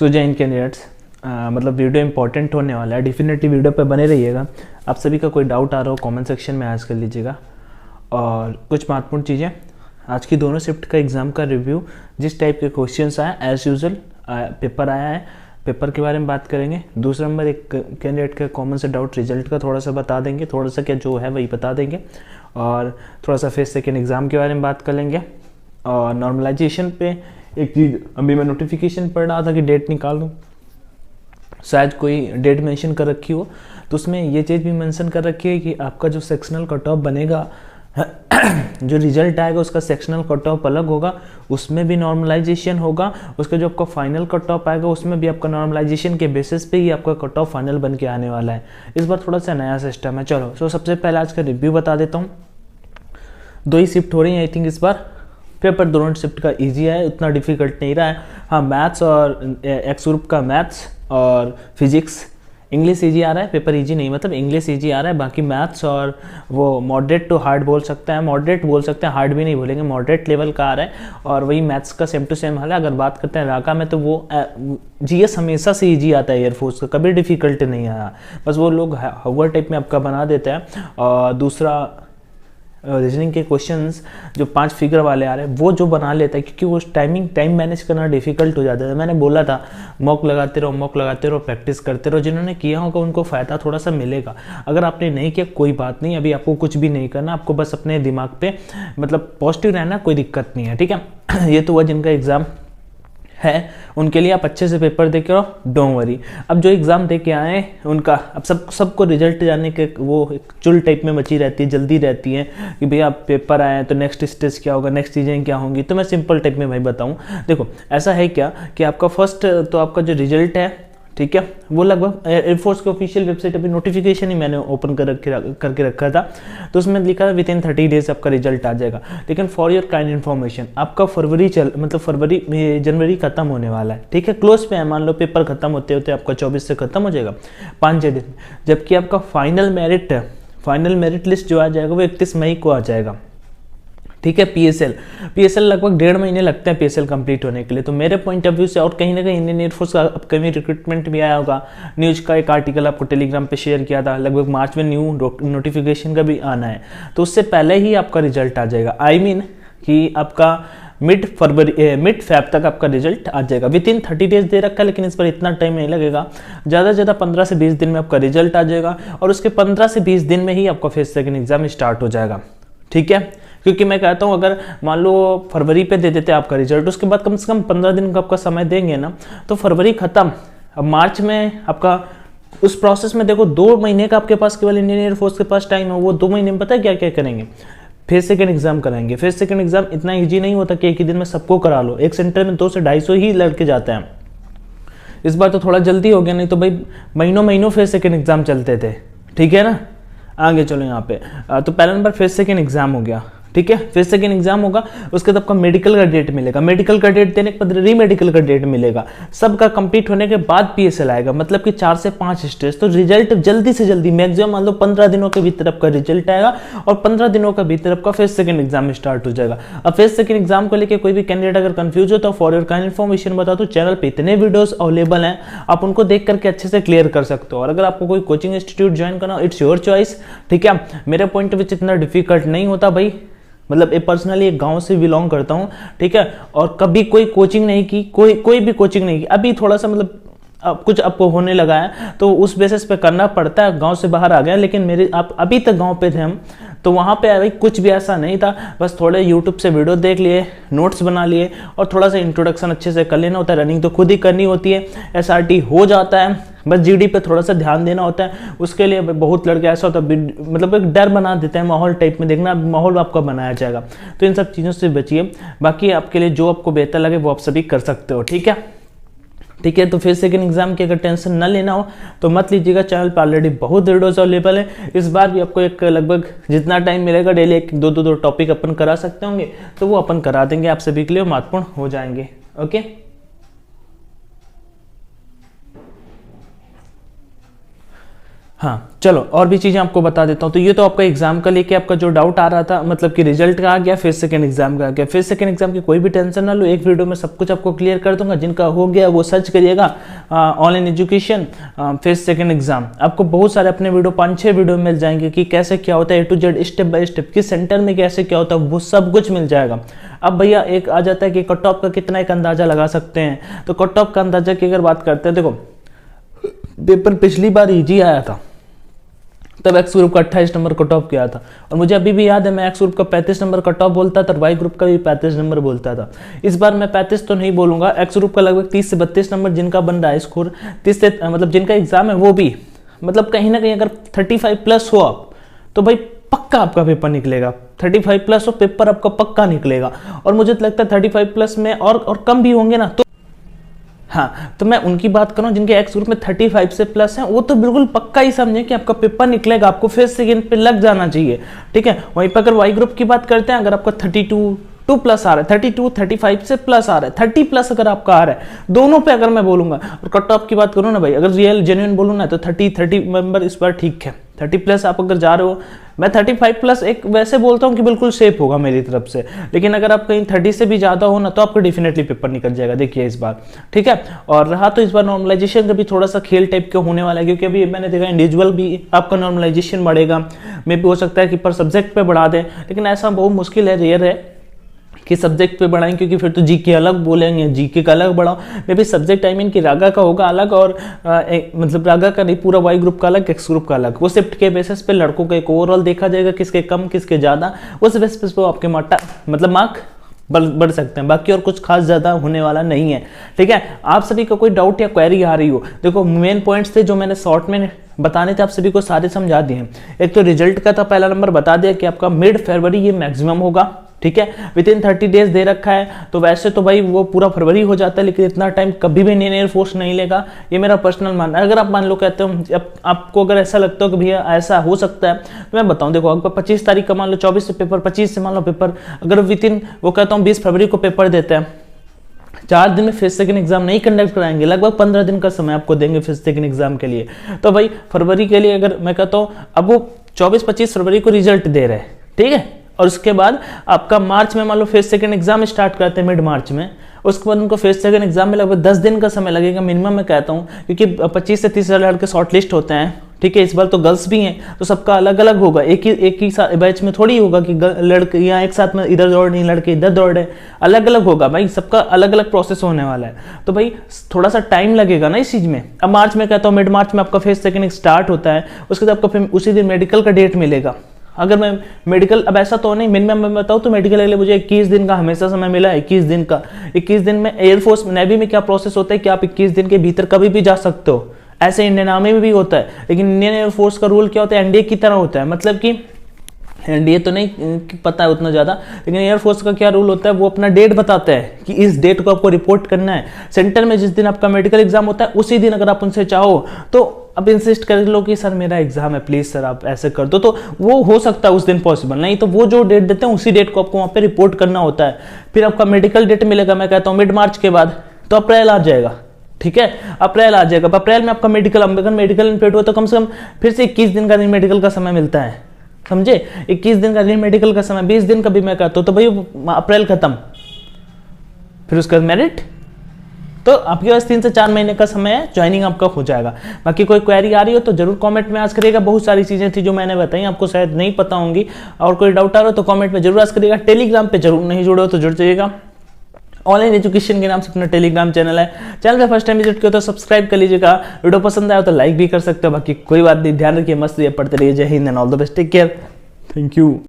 सो Jain candidates, मतलब video important होने वाला है, डेफिनेटली वीडियो पे बने रहिएगा। आप सभी का कोई डाउट आ रहा हो कमेंट सेक्शन में आज कर लीजिएगा। और कुछ महत्वपूर्ण चीज़ें, आज की दोनों शिफ्ट का एग्ज़ाम का रिव्यू, जिस टाइप के क्वेश्चंस आए एज़ यूजुअल पेपर आया है, पेपर के बारे में बात करेंगे। दूसरा नंबर एक कैंडिडेट का कॉमन से डाउट रिजल्ट का थोड़ा सा बता देंगे, थोड़ा सा क्या जो है वही बता देंगे। और थोड़ा सा फेस सेकेंड एग्ज़ाम के बारे में बात कर लेंगे। और नॉर्मलाइजेशन पे एक चीज़, अभी मैं नोटिफिकेशन पढ़ रहा था कि डेट निकाल दूँ, शायद कोई डेट मेंशन कर रखी हो, तो उसमें ये चीज़ भी मेंशन कर रखी है कि आपका जो सेक्शनल कट ऑफ बनेगा जो रिजल्ट आएगा उसका सेक्शनल कट ऑफ अलग होगा, उसमें भी नॉर्मलाइजेशन होगा। उसका जो आपका फाइनल कट ऑफ आएगा उसमें भी आपका नॉर्मलाइजेशन के बेसिस पे ही आपका कट ऑफ फाइनल बन के आने वाला है। इस बार थोड़ा सा नया सिस्टम है। चलो सो सबसे पहले आज का रिव्यू बता देता हूँ। 2 ही शिफ्ट हो रही है आई थिंक इस बार। पेपर दोनों शिफ्ट का ईजी है, उतना डिफिकल्ट नहीं रहा है। हाँ, मैथ्स और एक्स ग्रुप का मैथ्स और फिजिक्स, इंग्लिश ईजी आ रहा है, पेपर ईजी नहीं, मतलब इंग्लिश ईजी आ रहा है। बाकी मैथ्स और वो मॉडरेट टू हार्ड बोल सकते हैं, मॉडरेट बोल सकते हैं, हार्ड भी नहीं बोलेंगे, मॉडरेट लेवल का आ रहा है। और वही मैथ्स का सेम टू सेम हाल है। अगर बात करते हैं राका में, तो वो जीएस हमेशा से ईजी आता है एयरफोर्स का, कभी डिफिकल्ट नहीं आया, बस वो लोग हावर टाइप में आपका बना देते हैं। और दूसरा रीजनिंग के क्वेश्चंस जो 5 फिगर वाले आ रहे हैं वो जो बना लेता है, क्योंकि वो टाइम मैनेज करना डिफिकल्ट हो जाता है। मैंने बोला था मॉक लगाते रहो, प्रैक्टिस करते रहो। जिन्होंने किया होगा उनको फ़ायदा थोड़ा सा मिलेगा। अगर आपने नहीं किया कोई बात नहीं, अभी आपको कुछ भी नहीं करना, आपको बस अपने दिमाग पे मतलब पॉजिटिव रहना, कोई दिक्कत नहीं है, ठीक है। ये तो हुआ जिनका एग्ज़ाम है, उनके लिए आप अच्छे से पेपर दे के रहो, डोंट वरी। अब जो एग्ज़ाम दे के आए उनका अब सबको रिजल्ट जानने के वो एक चुल टाइप में मची रहती है, जल्दी रहती है कि भैया आप पेपर आए हैं तो नेक्स्ट स्टेज क्या होगा, नेक्स्ट चीज़ें क्या होंगी। तो मैं सिंपल टाइप में भाई बताऊँ, देखो ऐसा है क्या कि आपका फर्स्ट तो आपका जो रिजल्ट है, ठीक है, वो लगभग एयरफोर्स के ऑफिशियल वेबसाइट, अभी नोटिफिकेशन ही मैंने ओपन करके रखा था, तो उसमें लिखा था विदिन 30 डेज आपका रिजल्ट आ जाएगा। लेकिन फॉर योर काइंड इन्फॉर्मेशन, आपका जनवरी खत्म होने वाला है, ठीक है, क्लोज पे है। मान लो पेपर खत्म होते होते आपका 24 से खत्म हो जाएगा, 5-6 दिन। जबकि आपका फाइनल मेरिट लिस्ट जो आ जाएगा वो 31 मई को आ जाएगा, ठीक है। पीएसएल लगभग 1.5 महीने लगते हैं पीएसएल कंप्लीट होने के लिए। तो मेरे पॉइंट ऑफ व्यू से, और कहीं ना कहीं इंडियन एयरफोर्स का अपकमिंग रिक्रूटमेंट भी आया होगा, न्यूज़ का एक आर्टिकल आपको टेलीग्राम पे शेयर किया था, लगभग मार्च में न्यू नोटिफिकेशन का भी आना है, तो उससे पहले ही आपका रिजल्ट आ जाएगा। आई मीन कि आपका मिड फैब तक आपका रिजल्ट आ जाएगा। विदिन 30 डेज दे रखा है, लेकिन इस पर इतना टाइम नहीं लगेगा, ज़्यादा से ज़्यादा 15 से 20 दिन में आपका रिजल्ट आ जाएगा। और उसके 15 से 20 दिन में ही आपका फेस सेकंड एग्जाम स्टार्ट हो जाएगा, ठीक है। क्योंकि मैं कहता हूँ अगर मान लो फरवरी पे दे देते आपका रिजल्ट, उसके बाद कम से कम 15 दिन का आपका समय देंगे ना, तो फरवरी खत्म, अब मार्च में आपका उस प्रोसेस में देखो 2 महीने का आपके पास केवल इंडियन एयरफोर्स के पास टाइम है। वो 2 महीने में पता है क्या क्या करेंगे, फेस सेकंड एग्जाम कराएंगे। फेस सेकंड एग्जाम इतना ईजी नहीं होता कि एक ही दिन में सबको करा लो, एक सेंटर में 200 से 250 ही लड़के जाते हैं। इस बार तो थोड़ा जल्दी हो गया, नहीं तो भाई महीनों फेस सेकंड एग्जाम चलते थे, ठीक है ना। आगे चलो यहाँ पे, तो पहला नंबर फेस सेकंड एग्जाम हो गया, ठीक है। फेस सेकंड एग्जाम होगा, उसके बाद आपका मेडिकल का डेट मिलेगा, मेडिकल का डेट देने के बाद री मेडिकल का डेट मिलेगा, सबका कंप्लीट होने के बाद पीएसएल आएगा, मतलब कि 4 से 5 स्टेज। तो रिजल्ट जल्दी से जल्दी, मैक्सिमम मान लो 15 दिनों के भीतर आपका रिजल्ट आएगा, और 15 दिनों के भीतर आपका फेस सेकंड एग्जाम स्टार्ट हो जाएगा। अब फेस सेकंड एग्जाम को लेकर कोई भी कैंडिडेट अगर कंफ्यूज हो तो फॉर योर काइंड इन्फॉर्मेशन बता दो, चैनल पे इतने वीडियोस अवेलेबल हैं, आप उनको देख करके अच्छे से क्लियर कर सकते हो। और अगर आपको कोई कोचिंग इंस्टीट्यूट ज्वाइन करना, इट्स योर चॉइस, ठीक है। मेरे पॉइंट ऑफ व्यू इतना डिफिकल्ट नहीं होता भाई, मतलब एक पर्सनली एक गांव से बिलोंग करता हूं, ठीक है, और कभी कोई कोचिंग नहीं की, कोई भी कोचिंग नहीं की। अभी थोड़ा सा मतलब कुछ आपको होने लगा है, तो उस बेसिस पे करना पड़ता है, गांव से बाहर आ गया। लेकिन आप अभी तक गांव पे थे हम, तो वहाँ पे भाई कुछ भी ऐसा नहीं था, बस थोड़े यूट्यूब से वीडियो देख लिए, नोट्स बना लिए, और थोड़ा सा इंट्रोडक्शन अच्छे से कर लेना होता है। रनिंग तो खुद ही करनी होती है, एसआरटी हो जाता है, बस जीडी पे थोड़ा सा ध्यान देना होता है। उसके लिए बहुत लड़के ऐसा होता है, मतलब एक डर बना देते हैं, माहौल टाइप में, देखना माहौल आपका बनाया जाएगा। तो इन सब चीज़ों से बचिए, बाकी आपके लिए जो आपको बेहतर लगे वो आप सभी कर सकते हो, ठीक है। ठीक है, तो फिर सेकंड एग्जाम की अगर टेंशन ना लेना हो तो मत लीजिएगा, चैनल पर ऑलरेडी बहुत वीडियोस अवेलेबल है। इस बार भी आपको एक लगभग जितना टाइम मिलेगा डेली 1-2 टॉपिक अपन करा सकते होंगे, तो वो अपन करा देंगे, आप सभी के लिए महत्वपूर्ण हो जाएंगे। ओके, हाँ चलो और भी चीज़ें आपको बता देता हूँ। तो ये तो आपका एग्जाम का लेके आपका जो डाउट आ रहा था, मतलब कि रिजल्ट का आ गया, फिर सेकंड एग्जाम का आ गया। फिर सेकंड एग्जाम की कोई भी टेंशन ना लो, एक वीडियो में सब कुछ आपको क्लियर कर दूंगा। जिनका हो गया वो सर्च करिएगा ऑनलाइन एजुकेशन फिर सेकंड एग्जाम। आपको बहुत सारे अपने वीडियो 5-6 वीडियो मिल जाएंगे कि कैसे क्या होता है A to Z step by step, किस सेंटर में कैसे क्या होता है, वो सब कुछ मिल जाएगा। अब भैया एक आ जाता है कि कट ऑफ का कितना एक अंदाजा लगा सकते हैं। तो कट ऑफ का अंदाजा की अगर बात करते हैं, देखो पेपर पिछली बार ईजी आया था, तब एक्स ग्रुप का 28 नंबर कट ऑफ किया था। और मुझे अभी भी याद है मैं एक्स ग्रुप का 35 नंबर कट ऑफ बोलता था, वाई ग्रुप का भी 35 नंबर बोलता था। इस बार मैं 35 तो नहीं बोलूंगा, एक्स ग्रुप का लगभग 30 से 32 नंबर जिनका बन रहा है स्कोर, 30 से मतलब जिनका एग्जाम है वो भी मतलब कहीं ना कहीं अगर 35 प्लस हो आप तो भाई पक्का आपका पेपर निकलेगा। 35 प्लस हो पेपर आपका पक्का निकलेगा। और मुझे तो लगता है 35 प्लस में और कम भी होंगे ना, तो हाँ तो मैं उनकी बात करूं जिनके एक्स ग्रुप में 35 से प्लस हैं, वो तो बिल्कुल पक्का ही समझे कि आपका पेपर निकलेगा, आपको फर्स्ट सेकंड पे लग जाना चाहिए। ठीक है, वहीं पर अगर वाई ग्रुप की बात करते हैं, अगर आपका 32 प्लस आ रहा है, 32 35 से प्लस आ रहा है, 30 प्लस अगर आपका आ रहा है, दोनों पे अगर मैं बोलूंगा। और कट ऑफ की बात करूं ना भाई, अगर रियल जेन्युइन बोलूं ना तो 30 नंबर इस बार ठीक है। 30 प्लस आप अगर जा रहे हो, मैं 35 प्लस एक वैसे बोलता हूं कि बिल्कुल सेफ होगा मेरी तरफ से, लेकिन अगर आप कहीं 30 से भी ज्यादा हो ना तो आपको डेफिनेटली पेपर निकल जाएगा, देखिए इस बार। ठीक है, और रहा तो इस बार नॉर्मलाइजेशन का भी थोड़ा सा खेल टाइप का होने वाला है, क्योंकि अभी मैंने देखा इंडिविजुअल भी आपका नॉर्मलाइजेशन बढ़ेगा, मे भी हो सकता है कि पर सब्जेक्ट पे बढ़ा दें, लेकिन ऐसा बहुत मुश्किल है, रेयर है कि सब्जेक्ट पे बढ़ाएं, क्योंकि फिर तो जीके अलग बोलेंगे, जीके का अलग बढ़ाओ। मे भी सब्जेक्ट आई मीन कि रागा का होगा अलग, और मतलब रागा का नहीं, पूरा वाई ग्रुप का अलग, एक्स ग्रुप का अलग। वो शिफ्ट के बेसिस पे लड़कों का एक ओवरऑल देखा जाएगा, किसके कम किसके ज्यादा, उस बेसिस पे आपके मतलब मार्क बढ़ सकते हैं। बाकी और कुछ खास ज्यादा होने वाला नहीं है। ठीक है, आप सभी का कोई डाउट या क्वेरी आ रही हो, देखो मेन पॉइंट्स थे जो मैंने शॉर्ट में बताने थे, आप सभी को सारे समझा दिए हैं। एक तो रिजल्ट का था, पहला नंबर बता दिया कि आपका मिड फरवरी ये मैक्सिमम होगा। ठीक है, विद इन 30 डेज दे रखा है, तो वैसे तो भाई वो पूरा फरवरी हो जाता है, लेकिन इतना टाइम कभी भी इंडियन एयरफोर्स नहीं लेगा, ये मेरा पर्सनल मानना है। अगर आप मान लो कहते हो, आपको अगर ऐसा लगता हो कि भैया ऐसा हो सकता है, तो मैं बताऊं, देखो आपका 25 तारीख का मान लो 24 से पेपर, 25 से मान लो पेपर, अगर विद इन वो कहता हूँ 20 फरवरी को पेपर देते हैं, 4 दिन में फर्स्ट सेकंड एग्जाम नहीं कंडक्ट कराएंगे, लगभग 15 दिन का समय आपको देंगे फर्स्ट सेकंड एग्जाम के लिए। तो भाई फरवरी के लिए अगर मैं कहता हूँ, अब वो 24-25 फरवरी को रिजल्ट दे रहे हैं, ठीक है, और उसके बाद आपका मार्च में मान लो फर्स्ट सेकंड एग्जाम स्टार्ट करते हैं मिड मार्च में, उसके बाद उनको फर्स्ट सेकंड एग्जाम में लगभग 10 दिन का समय लगेगा मिनिमम, मैं कहता हूँ, क्योंकि 25 से 30 लड़के शॉर्ट लिस्ट होते हैं। ठीक है, इस बार तो गर्ल्स भी हैं, तो सबका अलग अलग होगा, एक ही बैच में थोड़ी होगा कि लड़कियां एक साथ में इधर दौड़ रही, लड़के इधर दौड़ रहे, अलग अलग होगा भाई, सबका अलग अलग प्रोसेस होने वाला है। तो भाई थोड़ा सा टाइम लगेगा ना इस चीज में। अब मार्च में कहता हूँ, मिड मार्च में आपका फर्स्ट सेकंड स्टार्ट होता है, उसके बाद आपको फिर उसी दिन मेडिकल का डेट मिलेगा। अगर मैं मेडिकल, अब ऐसा तो नहीं, मिनिमम मैं बताऊँ तो मेडिकल के लिए मुझे 21 दिन का हमेशा समय मिला है, 21 दिन का। 21 दिन में एयरफोर्स नेवी में क्या प्रोसेस होता है कि आप 21 दिन के भीतर कभी भी जा सकते हो, ऐसे इंडियन आर्मी में भी होता है, लेकिन इंडियन एयरफोर्स का रूल क्या होता है, एनडीए की तरह होता है, मतलब कि एनडीए तो नहीं पता है उतना ज्यादा, लेकिन एयरफोर्स का क्या रूल होता है, वो अपना डेट बताता है कि इस डेट को आपको रिपोर्ट करना है। सेंटर में जिस दिन आपका मेडिकल एग्जाम होता है उसी दिन अगर आप उनसे चाहो तो अब इंसिस्ट कर लो कि सर मेरा एग्जाम है, प्लीज सर आप ऐसे कर दो, तो वो हो सकता है उस दिन पॉसिबल, नहीं तो वो जो डेट देते हैं उसी डेट को आपको वहां पे रिपोर्ट करना होता है। फिर आपका मेडिकल डेट मिलेगा, मैं कहता हूँ मिड मार्च के बाद, तो अप्रैल आ जाएगा। ठीक है, अप्रैल आ जाएगा, अप्रैल में आपका मेडिकल, अगर मेडिकल इनपेड हुआ तो कम से कम फिर से 21 दिन का मेडिकल का समय मिलता है, समझे, 21 दिन का मेडिकल का समय, 20 दिन का भी मैं कहता हूँ, तो भाई अप्रैल खत्म, फिर उसका मेरिट, तो आपके पास 3 से 4 महीने का समय है, ज्वाइनिंग आपका हो जाएगा। बाकी कोई क्वेरी आ रही हो तो जरूर कमेंट में आस्क करिएगा। बहुत सारी चीजें थी जो मैंने बताई, आपको शायद नहीं पता होंगी, और कोई डाउट आ रहा हो तो कमेंट में जरूर आस्क करिएगा। टेलीग्राम पे जरूर नहीं जुड़े हो तो जुड़ जाइएगा, ऑनलाइन एजुकेशन के नाम से अपना टेलीग्राम चैनल है, चैनल पे फर्स्ट टाइम विजिट किया तो सब्सक्राइब कर लीजिएगा। वीडियो पसंद आया तो लाइक भी कर सकते हो। बाकी कोई बात नहीं, ध्यान रखिए, मस्त रहिए, पढ़ते रहिए। जय Hind and all the best, take care, thank you.